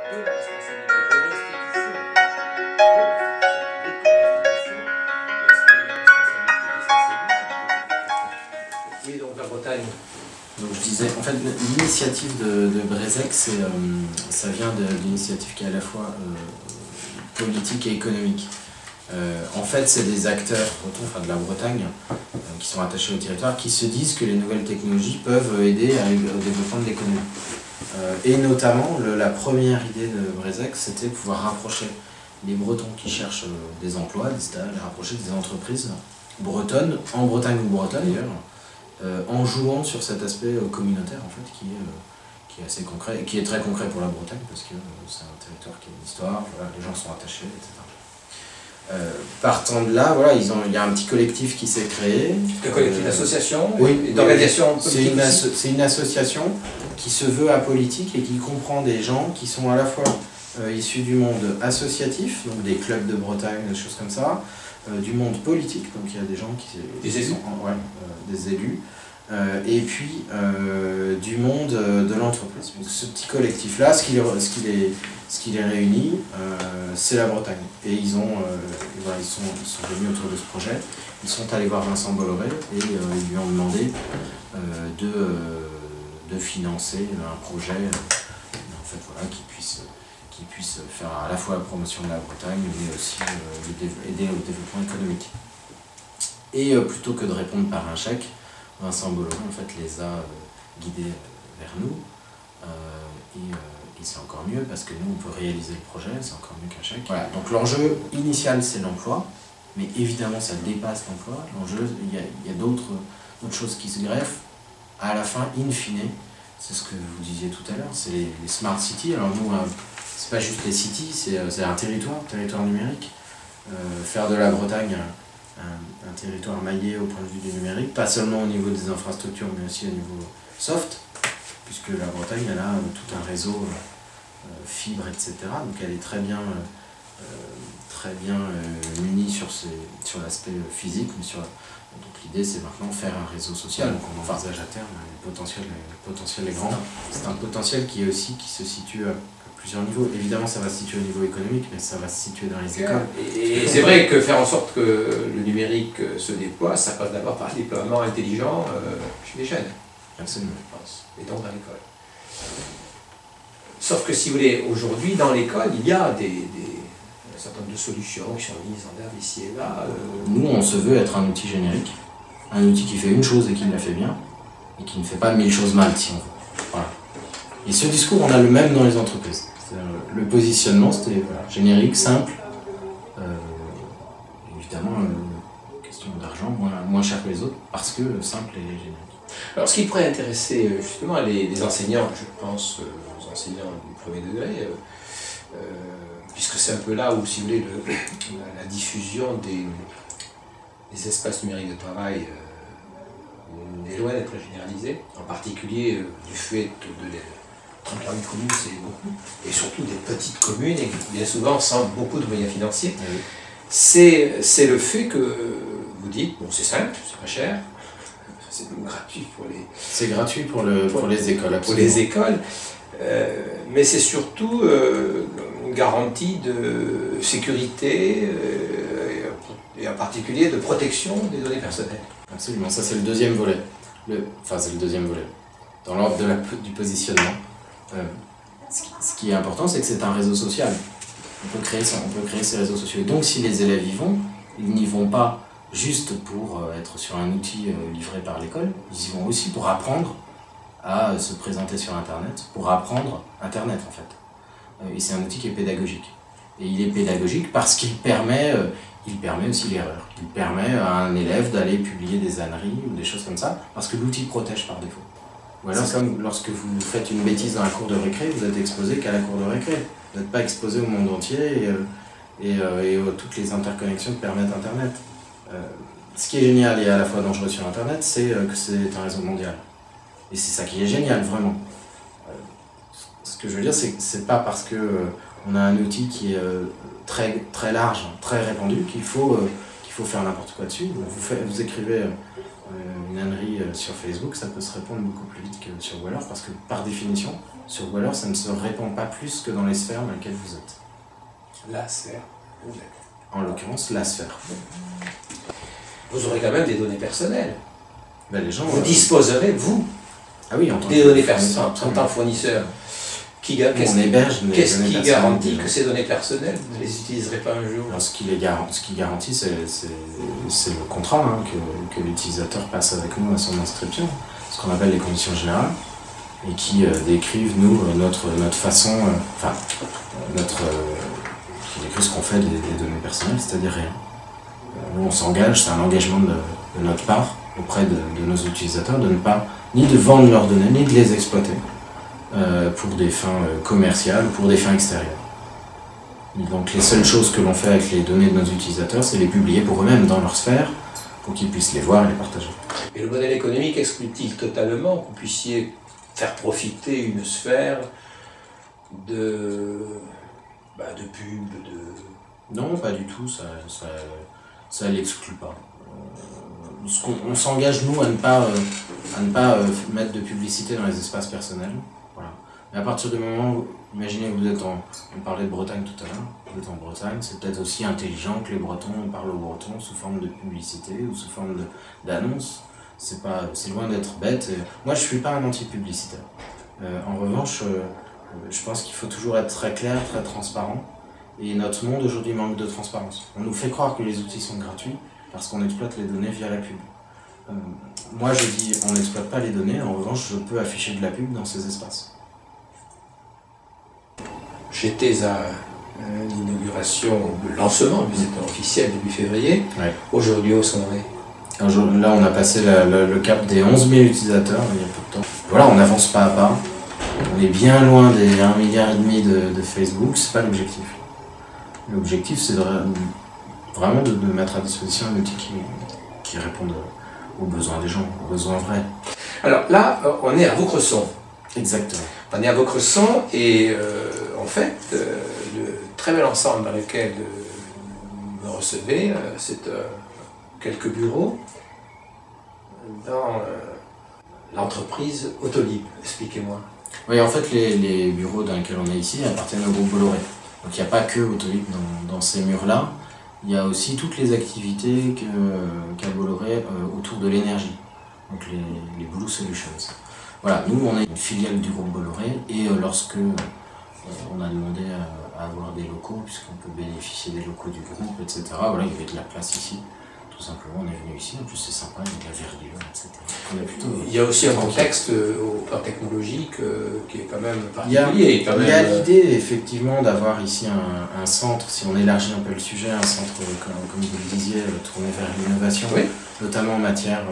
de la responsabilité de l'institution, l'éco-institution, est-ce que la responsabilité des enseignants? Oui, donc la Bretagne. Donc je disais, en fait, l'initiative de Brezec, ça vient d'une initiative qui est à la fois politique et économique. En fait, c'est des acteurs enfin, de la Bretagne qui sont attachés au territoire, qui se disent que les nouvelles technologies peuvent aider au développement de l'économie. Et notamment, la première idée de Brezec, c'était pouvoir rapprocher les Bretons qui cherchent des emplois, des stages, les rapprocher des entreprises bretonnes, en Bretagne ou bretonne d'ailleurs, en jouant sur cet aspect communautaire en fait, qui est assez concret, et qui est très concret pour la Bretagne, parce que c'est un territoire qui a une histoire, voilà, les gens sont attachés, etc. Partant de là, voilà, il y a un petit collectif qui s'est créé. Un collectif d'association, oui, d'organisation politique. C'est une association qui se veut apolitique et qui comprend des gens qui sont à la fois issus du monde associatif, donc des clubs de Bretagne, des choses comme ça, du monde politique, donc il y a des gens qui des élus, des élus, et puis du monde de l'entreprise. Ce petit collectif-là, ce qui les réunit, c'est la Bretagne. Et ils sont venus autour de ce projet. Ils sont allés voir Vincent Bolloré et ils lui ont demandé de financer un projet en fait, voilà, qui puisse faire à la fois la promotion de la Bretagne, mais aussi aider au développement économique. Et plutôt que de répondre par un chèque, Vincent Bolloré en fait, les a guidés vers nous. Et c'est encore mieux parce que nous, on peut réaliser le projet, c'est encore mieux qu'un chèque. Voilà. Donc l'enjeu initial, c'est l'emploi, mais évidemment, ça dépasse l'emploi. L'enjeu, il y a d'autres choses qui se greffent. À la fin, in fine, c'est ce que vous disiez tout à l'heure, c'est les smart cities. Alors nous, c'est pas juste les cities, c'est un territoire numérique. Faire de la Bretagne un territoire maillé au point de vue du numérique, pas seulement au niveau des infrastructures, mais aussi au niveau soft, puisque la Bretagne, elle a tout un réseau fibre, etc. Donc elle est très bien munie sur l'aspect physique, mais donc l'idée c'est maintenant faire un réseau social, donc on envisage à terme, le potentiel est grand. C'est un potentiel qui se situe à plusieurs niveaux. Évidemment ça va se situer au niveau économique, mais ça va se situer dans les écoles. Et c'est vrai que faire en sorte que le numérique se déploie, ça passe d'abord par un déploiement intelligent chez les jeunes. Absolument. Je pense, et donc dans l'école. Sauf que si vous voulez, aujourd'hui dans l'école, il y a un certain nombre de solutions qui sont mises en œuvre ici et là. Nous, on se veut être un outil générique, un outil qui fait une chose et qui la fait bien, et qui ne fait pas 1000 choses mal, si on veut. Voilà. Et ce discours, on a le même dans les entreprises. Le positionnement, c'était voilà, générique, simple, évidemment, question d'argent, moins cher que les autres, parce que simple et générique. Alors, ce qui pourrait intéresser justement les enseignants, je pense aux enseignants du premier degré, puisque c'est un peu là où, si vous voulez, la diffusion des espaces numériques de travail est loin d'être généralisée, en particulier du fait de 38 communes, c'est beaucoup, et surtout des petites communes, et bien souvent sans beaucoup de moyens financiers. Oui. C'est le fait que vous dites, bon c'est simple, c'est pas cher, c'est gratuit pour les... C'est gratuit pour les écoles, absolument. Pour les écoles, mais c'est surtout une garantie de sécurité et en particulier de protection des données personnelles. Absolument, ça c'est le deuxième volet. C'est le deuxième volet. Dans l'ordre du positionnement. Ce qui est important, c'est que c'est un réseau social. On peut créer ces réseaux sociaux. Et donc si les élèves y vont, ils n'y vont pas juste pour être sur un outil livré par l'école, ils y vont aussi pour apprendre à se présenter sur Internet, pour apprendre Internet en fait. Et c'est un outil qui est pédagogique. Et il est pédagogique parce qu'il permet aussi l'erreur. Il permet à un élève d'aller publier des âneries ou des choses comme ça, parce que l'outil protège par défaut. Ou alors, comme lorsque vous faites une bêtise dans la cour de récré, vous êtes exposé qu'à la cour de récré. Vous n'êtes pas exposé au monde entier et à toutes les interconnexions que permettent Internet. Ce qui est génial et à la fois dangereux sur Internet, c'est que c'est un réseau mondial. Et c'est ça qui est génial, vraiment. Ce que je veux dire, c'est que c'est pas parce qu'on a un outil qui est très, très large, très répandu, qu'il faut faire n'importe quoi dessus. Vous écrivez une ânerie sur Facebook, ça peut se répandre beaucoup plus vite que sur Waller, parce que par définition, sur Waller, ça ne se répand pas plus que dans les sphères dans lesquelles vous êtes. La sphère. En l'occurrence, la sphère. Vous aurez quand même des données personnelles. Ben, les gens, vous disposerez, vous, ah oui, des données personnelles en tant que fournisseur. Qu'est-ce qui garantit que ces données personnelles, vous ne les utiliserez pas un jour? Alors, ce qui garantit, c'est le contrat hein, que l'utilisateur passe avec nous à son inscription, ce qu'on appelle les conditions générales, et qui décrivent, nous, notre façon, qui décrivent ce qu'on fait des données personnelles, c'est-à-dire rien. Nous, on s'engage, c'est un engagement de notre part auprès de nos utilisateurs, de ne pas ni de vendre leurs données, ni de les exploiter. Pour des fins commerciales ou pour des fins extérieures. Et donc les seules choses que l'on fait avec les données de nos utilisateurs, c'est les publier pour eux-mêmes dans leur sphère, pour qu'ils puissent les voir et les partager. Et le modèle économique exclut-il totalement que vous puissiez faire profiter une sphère de pub, Non, pas du tout, ça l'exclut pas. On s'engage, nous, à ne pas mettre de publicité dans les espaces personnels. Voilà. Mais à partir du moment où, imaginez que vous êtes on parlait de Bretagne tout à l'heure, vous êtes en Bretagne, c'est peut-être aussi intelligent que les Bretons parlent aux Bretons sous forme de publicité ou sous forme d'annonce. C'est loin d'être bête. Moi, je ne suis pas un anti-publicitaire. En revanche, je pense qu'il faut toujours être très clair, très transparent. Et notre monde aujourd'hui manque de transparence. On nous fait croire que les outils sont gratuits parce qu'on exploite les données via la pub. Moi je dis on n'exploite pas les données, en revanche je peux afficher de la pub dans ces espaces. J'étais à l'inauguration, le lancement du visiteur officiel début février. Ouais. Aujourd'hui où sont on Là on a passé le cap des 11 000 utilisateurs il y a peu de temps. Voilà, on avance pas à pas. On est bien loin des 1,5 milliard de Facebook, c'est pas l'objectif. L'objectif c'est vraiment de mettre à disposition un outil qui réponde aux besoins des gens, aux besoins vrais. Alors là, on est à Vaucresson. Exactement. On est à Vaucresson et en fait, le très bel ensemble dans lequel vous me recevez, c'est quelques bureaux dans l'entreprise Autolib. Expliquez-moi. Oui, en fait, les bureaux dans lesquels on est ici appartiennent au groupe Bolloré. Donc il n'y a pas que Autolib dans ces murs-là. Il y a aussi toutes les activités qu'a Bolloré autour de l'énergie, donc les Blue Solutions. Voilà, nous on est une filiale du groupe Bolloré et lorsque on a demandé à avoir des locaux, puisqu'on peut bénéficier des locaux du groupe, etc. Voilà, il y avait de la place ici. Tout simplement, on est venu ici, en plus c'est sympa, il y a de la verdure, etc. Il y a aussi un contexte au plan technologique qui est quand même particulier. Il y a l'idée effectivement d'avoir ici un centre, si on élargit un peu le sujet, un centre, comme vous le disiez, tourné vers l'innovation, oui. Notamment en matière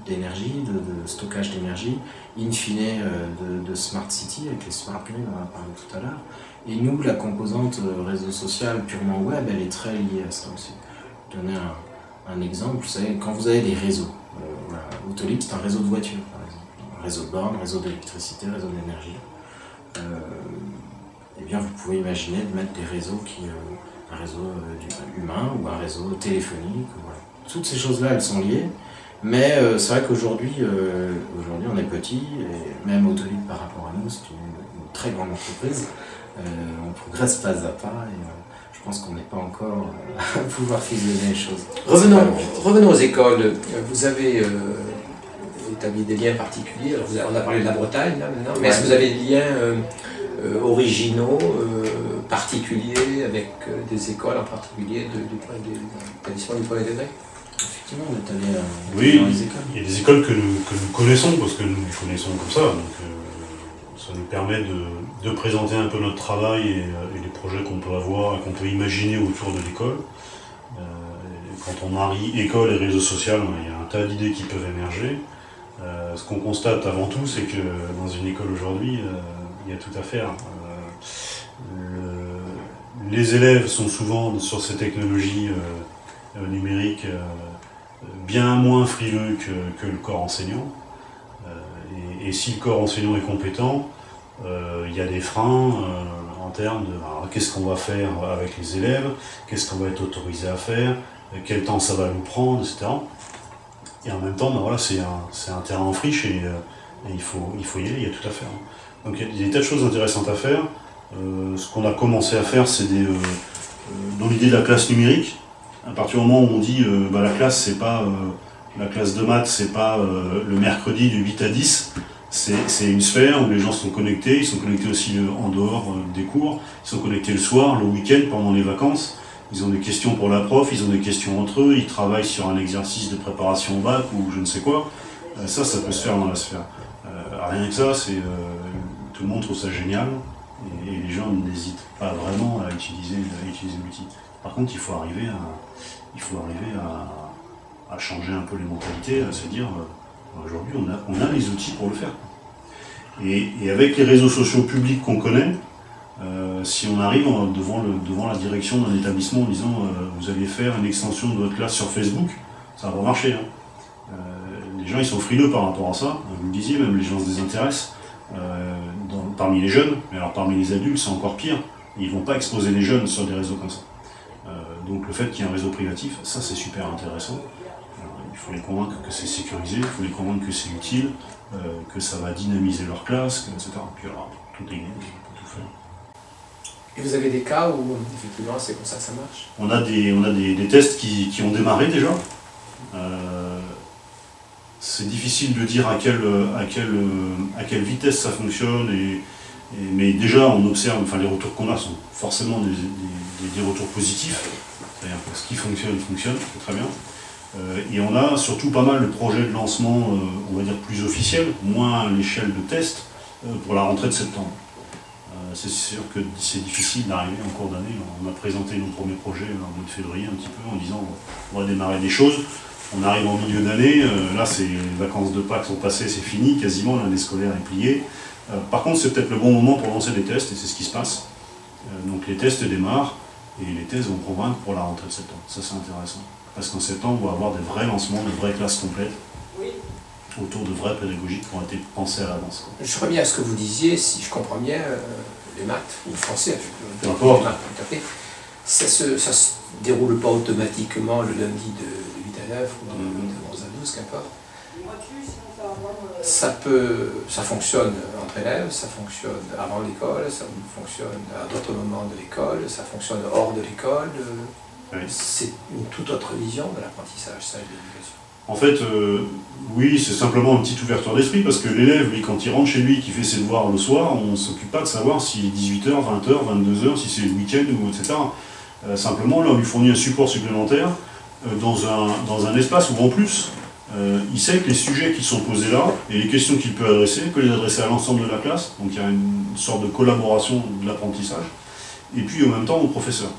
d'énergie, de stockage d'énergie, in fine de Smart City, avec les Smart Grid, on en a parlé tout à l'heure. Et nous, la composante réseau social purement web, elle est très liée à ça aussi. Donner un exemple, vous savez, quand vous avez des réseaux, voilà, Autolib c'est un réseau de voitures par exemple, un réseau de bornes, réseau d'électricité, réseau d'énergie. Eh bien vous pouvez imaginer de mettre des réseaux un réseau humain ou un réseau téléphonique, voilà. Toutes ces choses-là elles sont liées, mais c'est vrai qu'aujourd'hui on est petit, et même Autolib par rapport à nous c'est une très grande entreprise, on progresse pas à pas. Je pense qu'on n'est pas encore à pouvoir fusionner les choses. Revenons aux écoles. Vous avez établi des liens particuliers. Alors on a parlé de la Bretagne là maintenant, mais est-ce que vous avez des liens originaux, particuliers, avec des écoles en particulier de l'établissement du premier degré? Effectivement, on est allé dans les écoles. Il y a des écoles que nous connaissons, parce que nous les connaissons comme ça. Donc, ça nous permet de présenter un peu notre travail et les projets qu'on peut avoir et qu'on peut imaginer autour de l'école. Quand on marie école et réseau social, il y a un tas d'idées qui peuvent émerger. Ce qu'on constate avant tout, c'est que dans une école aujourd'hui, il y a tout à faire. Les élèves sont souvent sur ces technologies numériques bien moins frileux que le corps enseignant. Et si le corps enseignant est compétent, il y a des freins en termes de qu'est-ce qu'on va faire avec les élèves, qu'est-ce qu'on va être autorisé à faire, quel temps ça va nous prendre, etc. Et en même temps, ben voilà, c'est un terrain en friche et il faut y aller, il y a tout à faire. Donc il y a des tas de choses intéressantes à faire. Ce qu'on a commencé à faire, c'est dans l'idée de la classe numérique, à partir du moment où on dit la classe, c'est pas la classe de maths, c'est pas le mercredi de 8 à 10, c'est une sphère où les gens sont connectés, ils sont connectés aussi en dehors des cours, ils sont connectés le soir, le week-end, pendant les vacances, ils ont des questions pour la prof, ils ont des questions entre eux, ils travaillent sur un exercice de préparation au bac ou je ne sais quoi. Ça peut se faire dans la sphère. Rien que ça, tout le monde trouve ça génial et les gens n'hésitent pas vraiment à utiliser l'outil. Par contre, il faut arriver à changer un peu les mentalités, à se dire aujourd'hui on a les outils pour le faire. Et avec les réseaux sociaux publics qu'on connaît, si on arrive devant la direction d'un établissement en disant vous allez faire une extension de votre classe sur Facebook, ça va pas marcher. Hein. Les gens ils sont frileux par rapport à ça, vous le disiez, même les gens se désintéressent parmi les jeunes, mais alors parmi les adultes c'est encore pire, ils ne vont pas exposer les jeunes sur des réseaux comme ça. Donc le fait qu'il y ait un réseau privatif, ça c'est super intéressant. Il faut les convaincre que c'est sécurisé, il faut les convaincre que c'est utile, que ça va dynamiser leur classe, etc. Puis alors, tout est gagné, on peut tout faire. Et vous avez des cas où, effectivement, c'est comme ça que ça marche? On a des tests qui ont démarré déjà. C'est difficile de dire à quelle vitesse ça fonctionne, mais déjà on observe, les retours qu'on a sont forcément des retours positifs. C'est-à-dire que ce qui fonctionne, c'est très bien. Et on a surtout pas mal de projets de lancement, on va dire plus officiels, moins à l'échelle de test, pour la rentrée de septembre. C'est sûr que c'est difficile d'arriver en cours d'année. On a présenté nos premiers projets en mois de février un petit peu en disant on va démarrer des choses. On arrive en milieu d'année, là c'est les vacances de Pâques sont passées, c'est fini, quasiment l'année scolaire est pliée. Par contre c'est peut-être le bon moment pour lancer des tests et c'est ce qui se passe. Donc les tests démarrent et les tests vont convaincre pour la rentrée de septembre. Ça c'est intéressant. Parce qu'en septembre on va avoir des vrais lancements, de vraies classes complètes. Autour de vraies pédagogies qui ont été pensées à l'avance. Je reviens à ce que vous disiez, si je comprends bien, les maths, ou le français, peu importe. Ça se déroule pas automatiquement le lundi de 8 à 9 ou de 11 à 12, qu'importe. Ça fonctionne entre élèves, ça fonctionne avant l'école, ça fonctionne à d'autres moments de l'école, ça fonctionne hors de l'école. Oui. C'est une toute autre vision de l'apprentissage, ça, et de l'éducation. En fait, oui, c'est simplement une petite ouverture d'esprit, parce que l'élève, lui, quand il rentre chez lui, qui fait ses devoirs le soir, on ne s'occupe pas de savoir s'il est 18h, 20h, 22h, si c'est le week-end, etc. Simplement, là, on lui fournit un support supplémentaire dans un espace où, en plus, il sait que les sujets qui sont posés là, et les questions qu'il peut adresser, il peut les adresser à l'ensemble de la classe, donc il y a une sorte de collaboration de l'apprentissage, et puis, en même temps, au professeur.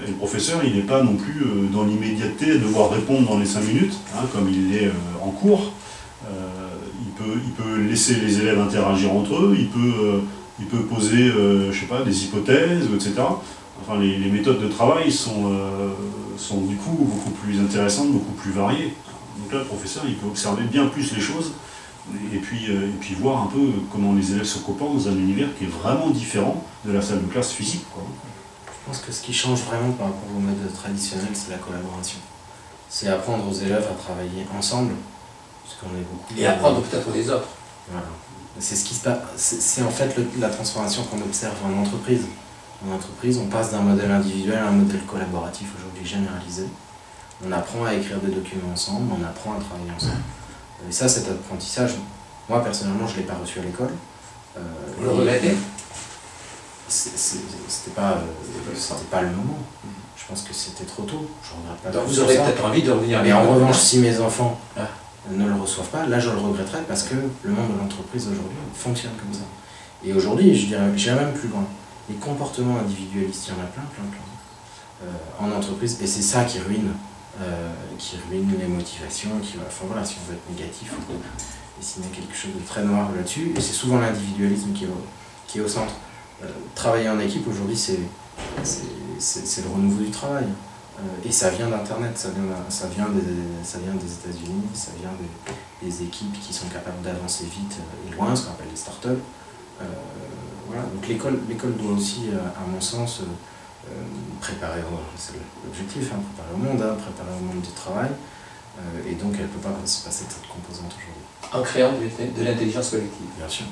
Et le professeur, il n'est pas non plus dans l'immédiateté de devoir répondre dans les 5 minutes, comme il l'est en cours. Il peut laisser les élèves interagir entre eux, il peut poser je sais pas, des hypothèses, etc. Enfin, les méthodes de travail sont du coup beaucoup plus intéressantes, beaucoup plus variées. Donc là, le professeur, il peut observer bien plus les choses et puis voir un peu comment les élèves se comportent dans un univers qui est vraiment différent de la salle de classe physique, quoi. Je pense que ce qui change vraiment par rapport au mode traditionnel, c'est la collaboration. C'est apprendre aux élèves à travailler ensemble, puisqu'on est beaucoup... Et apprendre peut-être des autres. Voilà. C'est ce qui se passe. C'est en fait la transformation qu'on observe en entreprise. En entreprise, on passe d'un modèle individuel à un modèle collaboratif aujourd'hui généralisé. On apprend à écrire des documents ensemble, on apprend à travailler ensemble. Et ça, cet apprentissage, moi personnellement, je ne l'ai pas reçu à l'école. Vous le regrettez ? C'était pas le moment. Je pense que c'était trop tôt. Je regrette pas. Donc vous aurez peut-être envie de revenir. Mais en revanche, si mes enfants ne le reçoivent pas, là je le regretterai parce que le monde de l'entreprise aujourd'hui fonctionne comme ça. Et aujourd'hui, j'irai même plus loin. Les comportements individualistes, il y en a plein. En entreprise, et c'est ça qui ruine les motivations, enfin voilà, si on veut être négatif, on peut dessiner quelque chose de très noir là-dessus, et c'est souvent l'individualisme qui est au centre. Travailler en équipe aujourd'hui, c'est le renouveau du travail. Et ça vient d'Internet, ça vient des États-Unis, ça vient des équipes qui sont capables d'avancer vite et loin, ce qu'on appelle les startups. Voilà. Donc l'école doit aussi, à mon sens, préparer, c'est l'objectif, préparer au monde du travail, Et donc elle ne peut pas se passer de cette composante aujourd'hui. En créant de l'intelligence collective. Bien sûr.